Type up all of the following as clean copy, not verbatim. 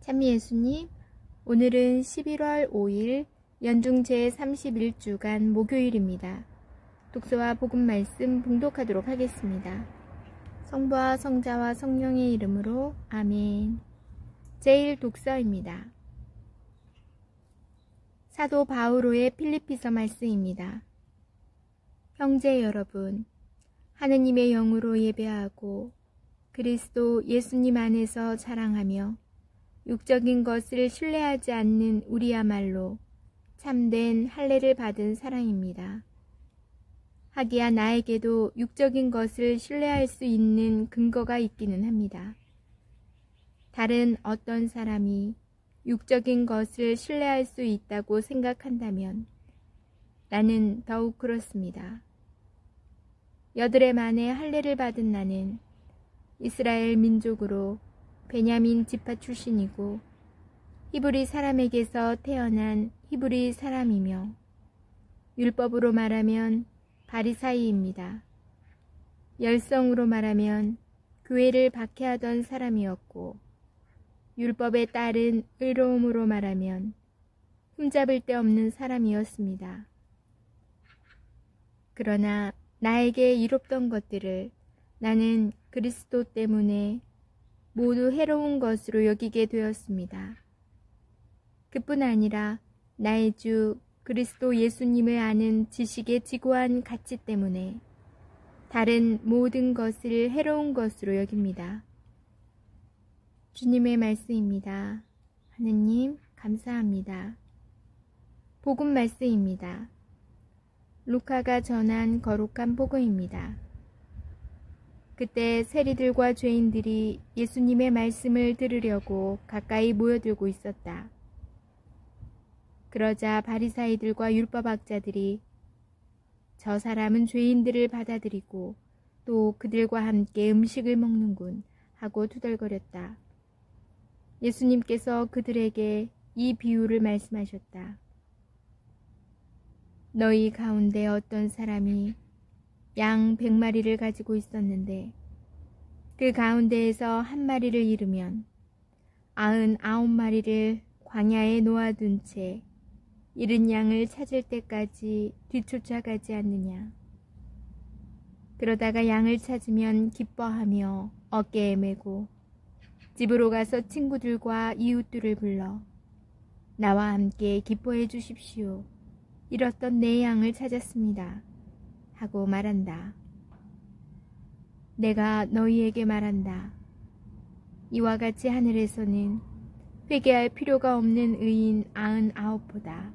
찬미 예수님, 오늘은 11월 5일 연중 제31주간 목요일입니다. 독서와 복음 말씀 봉독하도록 하겠습니다. 성부와 성자와 성령의 이름으로 아멘. 제1독서입니다. 사도 바오로의 필리피서 말씀입니다. 형제 여러분, 하느님의 영으로 예배하고 그리스도 예수님 안에서 자랑하며 육적인 것을 신뢰하지 않는 우리야말로 참된 할례를 받은 사랑입니다. 하기야 나에게도 육적인 것을 신뢰할 수 있는 근거가 있기는 합니다. 다른 어떤 사람이 육적인 것을 신뢰할 수 있다고 생각한다면 나는 더욱 그렇습니다. 8해 만에 할례를 받은 나는 이스라엘 민족으로 베냐민 지파 출신이고 히브리 사람에게서 태어난 히브리 사람이며 율법으로 말하면 바리사이입니다. 열성으로 말하면 교회를 박해하던 사람이었고 율법에 따른 의로움으로 말하면 흠잡을 데 없는 사람이었습니다. 그러나 나에게 이롭던 것들을 나는 그리스도 때문에 모두 해로운 것으로 여기게 되었습니다. 그뿐 아니라 나의 주 그리스도 예수님을 아는 지식의 지고한 가치 때문에 다른 모든 것을 해로운 것으로 여깁니다. 주님의 말씀입니다. 하느님 감사합니다. 복음 말씀입니다. 루카가 전한 거룩한 복음입니다. 그때 세리들과 죄인들이 예수님의 말씀을 들으려고 가까이 모여들고 있었다. 그러자 바리사이들과 율법학자들이 저 사람은 죄인들을 받아들이고 또 그들과 함께 음식을 먹는군 하고 투덜거렸다. 예수님께서 그들에게 이 비유를 말씀하셨다. 너희 가운데 어떤 사람이 양 100마리를 가지고 있었는데 그 가운데에서 한 마리를 잃으면 99마리를 광야에 놓아둔 채 잃은 양을 찾을 때까지 뒤쫓아가지 않느냐. 그러다가 양을 찾으면 기뻐하며 어깨에 메고 집으로 가서 친구들과 이웃들을 불러 나와 함께 기뻐해 주십시오. 잃었던 내 양을 찾았습니다. 하고 말한다. 내가 너희에게 말한다. 이와 같이 하늘에서는 회개할 필요가 없는 의인 99보다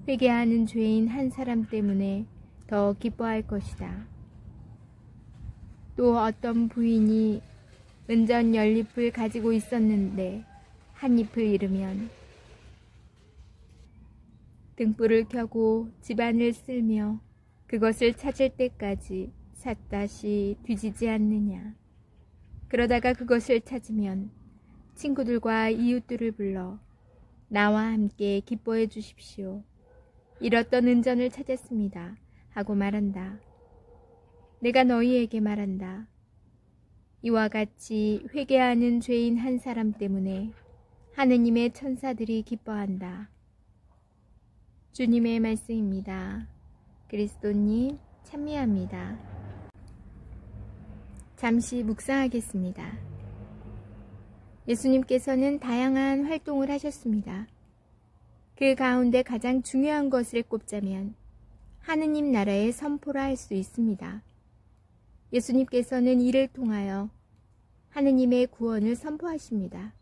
회개하는 죄인 한 사람 때문에 더 기뻐할 것이다. 또 어떤 부인이 은전 10잎을 가지고 있었는데 한 잎을 잃으면 등불을 켜고 집안을 쓸며 그것을 찾을 때까지 샅다시 뒤지지 않느냐. 그러다가 그것을 찾으면 친구들과 이웃들을 불러 나와 함께 기뻐해 주십시오. 잃었던 은전을 찾았습니다. 하고 말한다. 내가 너희에게 말한다. 이와 같이 회개하는 죄인 한 사람 때문에 하느님의 천사들이 기뻐한다. 주님의 말씀입니다. 그리스도님 찬미합니다. 잠시 묵상하겠습니다. 예수님께서는 다양한 활동을 하셨습니다. 그 가운데 가장 중요한 것을 꼽자면 하느님 나라의 선포라 할 수 있습니다. 예수님께서는 이를 통하여 하느님의 구원을 선포하십니다.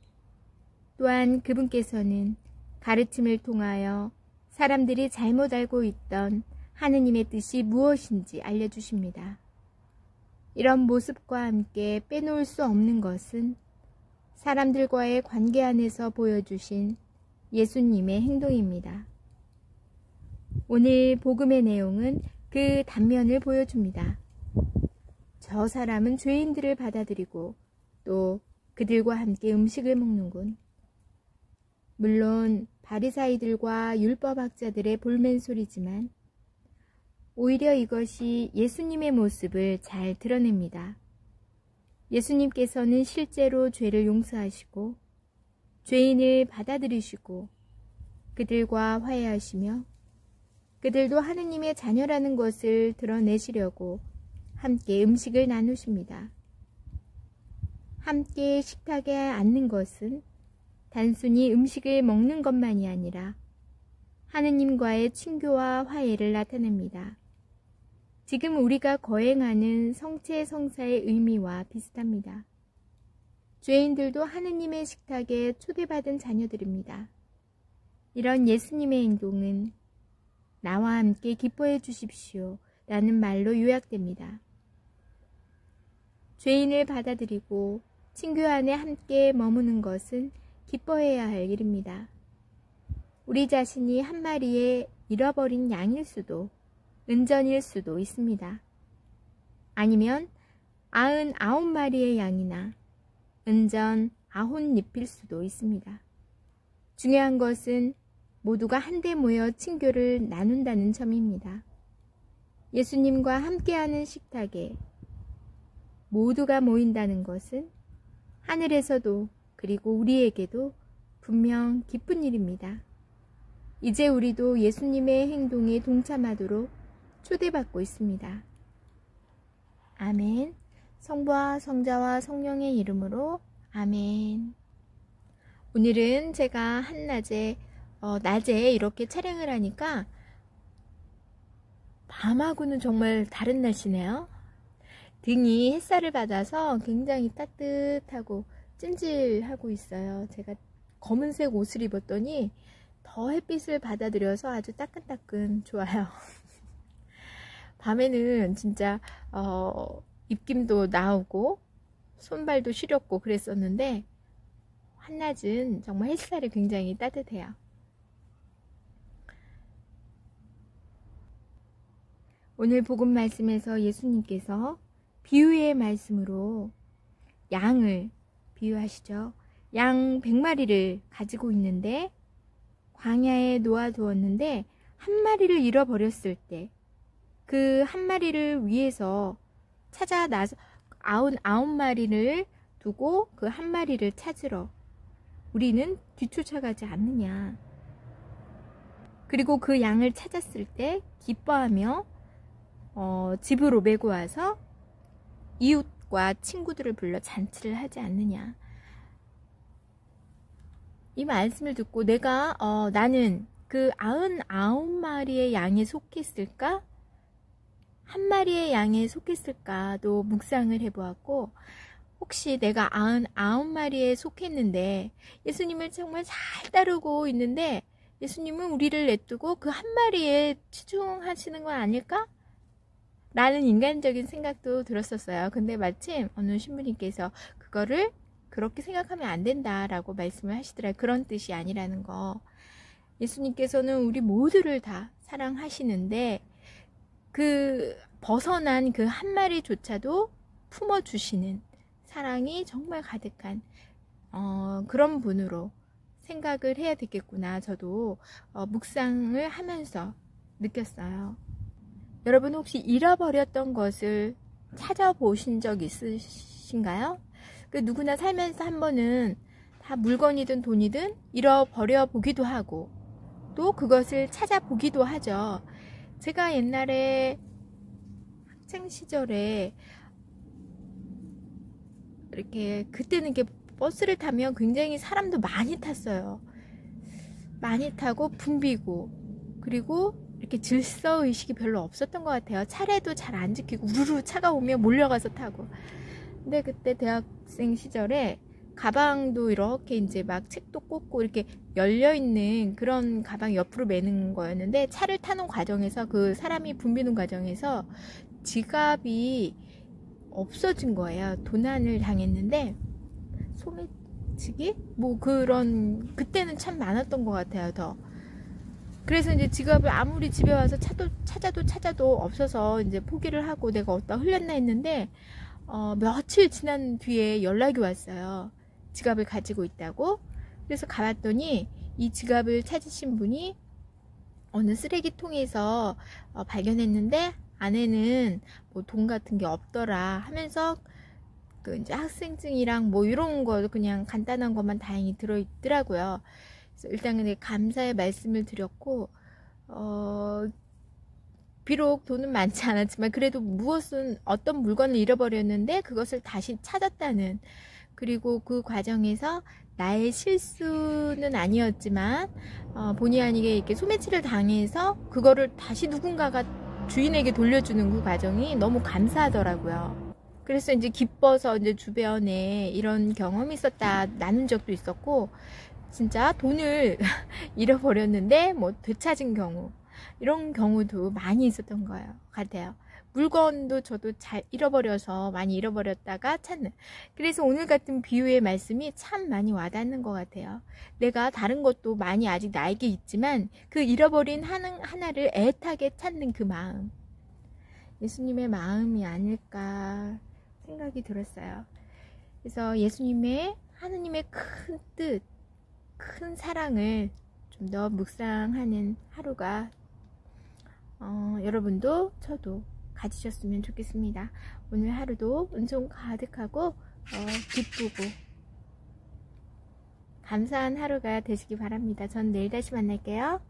또한 그분께서는 가르침을 통하여 사람들이 잘못 알고 있던 하느님의 뜻이 무엇인지 알려주십니다. 이런 모습과 함께 빼놓을 수 없는 것은 사람들과의 관계 안에서 보여주신 예수님의 행동입니다. 오늘 복음의 내용은 그 단면을 보여줍니다. 저 사람은 죄인들을 받아들이고 또 그들과 함께 음식을 먹는군. 물론 바리사이들과 율법학자들의 볼멘소리지만 오히려 이것이 예수님의 모습을 잘 드러냅니다. 예수님께서는 실제로 죄를 용서하시고 죄인을 받아들이시고 그들과 화해하시며 그들도 하느님의 자녀라는 것을 드러내시려고 함께 음식을 나누십니다. 함께 식탁에 앉는 것은 단순히 음식을 먹는 것만이 아니라 하느님과의 친교와 화해를 나타냅니다. 지금 우리가 거행하는 성체 성사의 의미와 비슷합니다. 죄인들도 하느님의 식탁에 초대받은 자녀들입니다. 이런 예수님의 행동은 나와 함께 기뻐해 주십시오 라는 말로 요약됩니다. 죄인을 받아들이고 친교 안에 함께 머무는 것은 기뻐해야 할 일입니다. 우리 자신이 한 마리의 잃어버린 양일 수도 은전일 수도 있습니다. 아니면 99마리의 양이나 은전 9잎일 수도 있습니다. 중요한 것은 모두가 한데 모여 친교를 나눈다는 점입니다. 예수님과 함께하는 식탁에 모두가 모인다는 것은 하늘에서도 그리고 우리에게도 분명 기쁜 일입니다. 이제 우리도 예수님의 행동에 동참하도록 초대받고 있습니다. 아멘. 성부와 성자와 성령의 이름으로 아멘. 오늘은 제가 한낮에 낮에 이렇게 촬영을 하니까 밤하고는 정말 다른 날씨네요. 등이 햇살을 받아서 굉장히 따뜻하고 찜질하고 있어요. 제가 검은색 옷을 입었더니 더 햇빛을 받아들여서 아주 따끈따끈 좋아요. 밤에는 진짜 입김도 나오고 손발도 시렵고 그랬었는데 한낮은 정말 햇살이 굉장히 따뜻해요. 오늘 복음 말씀에서 예수님께서 비유의 말씀으로 양을 비유하시죠. 양 100마리를 가지고 있는데 광야에 놓아두었는데 한 마리를 잃어버렸을 때 그 한 마리를 위해서 찾아 나서 99마리를 두고 그 한 마리를 찾으러 우리는 뒤쫓아가지 않느냐. 그리고 그 양을 찾았을 때 기뻐하며 집으로 메고 와서 이웃과 친구들을 불러 잔치를 하지 않느냐. 이 말씀을 듣고 내가 나는 그 99마리의 양에 속했을까? 한 마리의 양에 속했을까도 묵상을 해보았고, 혹시 내가 99마리에 속했는데 예수님을 정말 잘 따르고 있는데 예수님은 우리를 냅두고 그 한 마리에 치중하시는 건 아닐까? 라는 인간적인 생각도 들었었어요. 근데 마침 어느 신부님께서 그거를 그렇게 생각하면 안 된다라고 말씀을 하시더라고요. 그런 뜻이 아니라는 거. 예수님께서는 우리 모두를 다 사랑하시는데 그 벗어난 그 한 마리조차도 품어주시는 사랑이 정말 가득한 그런 분으로 생각을 해야 되겠구나. 저도 묵상을 하면서 느꼈어요. 여러분 혹시 잃어버렸던 것을 찾아보신 적 있으신가요? 누구나 살면서 한 번은 다 물건이든 돈이든 잃어버려 보기도 하고 또 그것을 찾아보기도 하죠. 제가 옛날에 학창 시절에 이렇게 그때는 이렇게 버스를 타면 굉장히 사람도 많이 탔어요. 많이 타고 붐비고 그리고 이렇게 질서의식이 별로 없었던 것 같아요. 차례도 잘 안 지키고 우르르 차가 오면 몰려가서 타고. 근데 그때 대학생 시절에 가방도 이렇게 이제 막 책도 꽂고 이렇게 열려있는 그런 가방 옆으로 매는 거였는데 차를 타는 과정에서 그 사람이 붐비는 과정에서 지갑이 없어진 거예요. 도난을 당했는데 소매치기? 뭐 그런 그때는 참 많았던 것 같아요. 더 그래서 이제 지갑을 아무리 집에 와서 찾아도 없어서 이제 포기를 하고 내가 어디다 흘렸나 했는데 며칠 지난 뒤에 연락이 왔어요. 지갑을 가지고 있다고. 그래서 가봤더니 이 지갑을 찾으신 분이 어느 쓰레기통에서 발견했는데 안에는 뭐 돈 같은 게 없더라 하면서 그 이제 학생증이랑 뭐 이런 거 그냥 간단한 것만 다행히 들어있더라고요. 그래서 일단 근데 감사의 말씀을 드렸고, 비록 돈은 많지 않았지만 그래도 무엇은 어떤 물건을 잃어버렸는데 그것을 다시 찾았다는, 그리고 그 과정에서 나의 실수는 아니었지만 본의 아니게 이렇게 소매치를 당해서 그거를 다시 누군가가 주인에게 돌려주는 그 과정이 너무 감사하더라고요. 그래서 이제 기뻐서 이제 주변에 이런 경험이 있었다 나눈 적도 있었고, 진짜 돈을 잃어버렸는데 뭐 되찾은 경우, 이런 경우도 많이 있었던 거예요 같아요. 물건도 저도 잘 잃어버려서 많이 잃어버렸다가 찾는, 그래서 오늘 같은 비유의 말씀이 참 많이 와닿는 것 같아요. 내가 다른 것도 많이 아직 나에게 있지만 그 잃어버린 하나를 애타게 찾는 그 마음, 예수님의 마음이 아닐까 생각이 들었어요. 그래서 예수님의, 하느님의 큰 뜻, 큰 사랑을 좀 더 묵상하는 하루가 여러분도 저도 가지셨으면 좋겠습니다. 오늘 하루도 은총 가득하고 기쁘고 감사한 하루가 되시기 바랍니다. 전 내일 다시 만날게요.